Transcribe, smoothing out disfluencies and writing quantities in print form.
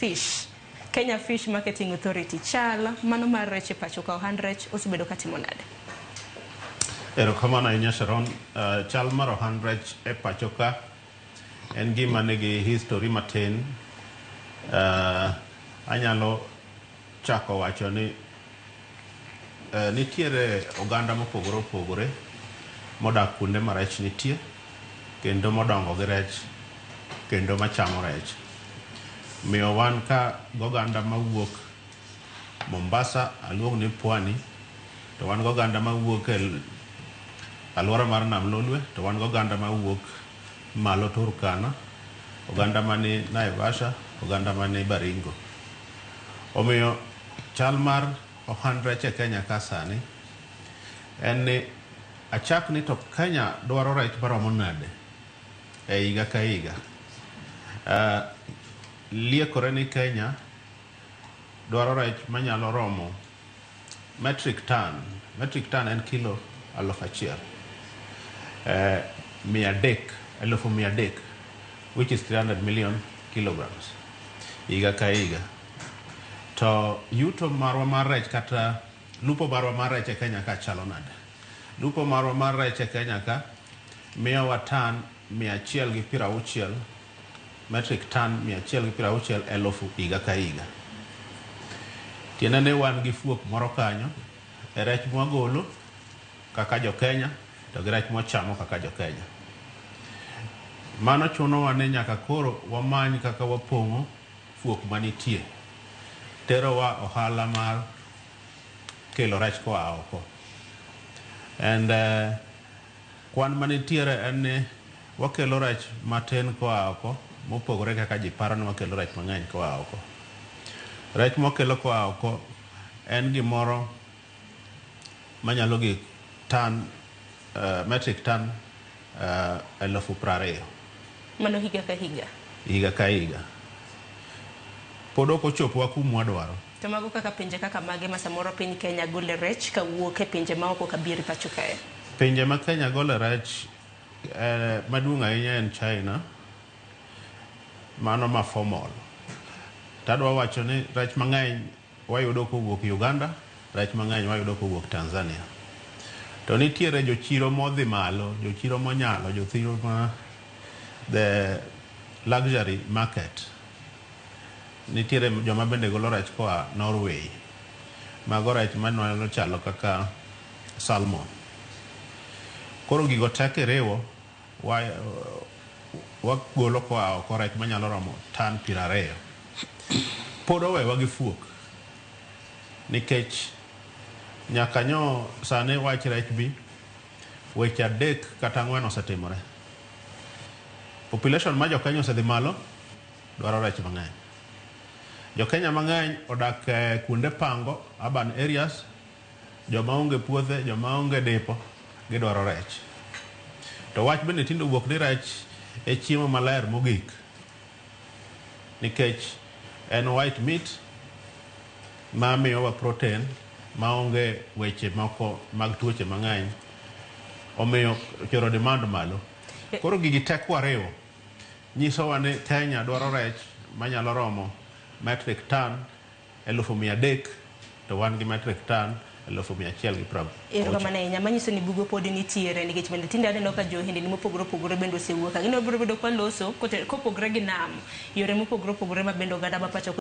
Fish. Kenya Fish Marketing Authority chal mano mar rech e pacho ka ohand rech osebedo katimo nade. Erokamano ahinya Sharon, chal mar ohand rech e pacho ka en gima nigi history matin. Anyalo chako wacho ni nitiere oganda mopogore opogore modak kuonde ma rech nitie kendo modongo gi rech kendo machamo rech. Miyo wan ka goganda mawuok Mombasa, aluong ni Pwani, to wan goganda mawuok alwora mar Nam Lolwe, to wan goganda mawuok malo Turkana, oganda mani Naivasha, oganda mani Baringo. Omiyo chal mar ohand rech e Kenya ka sani en ni achak ni to Kenya dwaro rech maromo nade e higa ka higa. Liekore ni Kenya dwaro rech manyalo romo metric ton en kilo 1,000, 1,300, which is 300 million kilograms higa ka higa. To yuto marwa mar rech kata lupo marwa mar rech e Kenya ka chalo nade. Lupo marwa mar rech e Kenya ka miyowa tan 160, metric ton 160,000 higa ka higa. Tiendeni wan gi fuok moro kanyo e rech mwagolo kaka jo Kenya to gi rech mwachamo kaka jo Kenya. Mano chunowa ni nyaka koro wamany kaka wapong'o fuok manitie. Terowa ohala mar kelo rech koa oko. And kwan manitiere en ni wakelo rech matin koa oko mopogore kaka ji paro ni wakelo rech mang'eny koa oko. Rech mokelo koa oko en gimoro manyalo gi tan metric ton 20,000. Mano higa ka higa. Higa ka higa. Pod ok ochopo kuma wadwaro. To mago kaka pinje kaka mage ma samoro piny Kenya gole rech ka wuok e pinje ma oko kabiro pacho kae. Pinje ma Kenya gole rech maduong' ahinya en China. Mano ma formal. Tadwa wacho ni rech mang'eny wayudo kowuok Uganda, rech mang'eny wayudo kowuok Tanzania. To nitiere jochiro modhi malo, jochiro monyalo, jochiro ma the luxury market. Nitiere joma bende golo rech koa Norway. Mago rech manwalo chalo kaka salmon. Koro gigo tek iriwo wagolo koa oko rech manyalo romo tan 20. Pod owewa gi fuok nikech nyaka nyo sane wach rech bi weche 3 kata 4 osetimore. Population ma jo Kenya osedhi malo, dwaro rech mang'eny. Jo Kenya mang'eny odak kuonde pango, urban areas, joma onge puothe, joma onge depo, gidwaro rech. To wach bende tindo wuok ni rech e chiemo maler mogik nikech en white meat ma miyowa protein ma onge weche moko mag tuoche mang'eny, omiyo choro demand malo. Koro gigi tek wariwo nyisowa ni Kenya dwaro rech manyalo romo metric ton 1,300 to wan gi metric ton 1,150. Erokamano ahinya, manyiso ni bugo pod nitiere nikech bende tinde aneno ka johendni mopogore opogore bende osewuok. Agino biro bedo kwa loso kopogore gi nam, yore mopogore opogore ma bende oganda ma pacho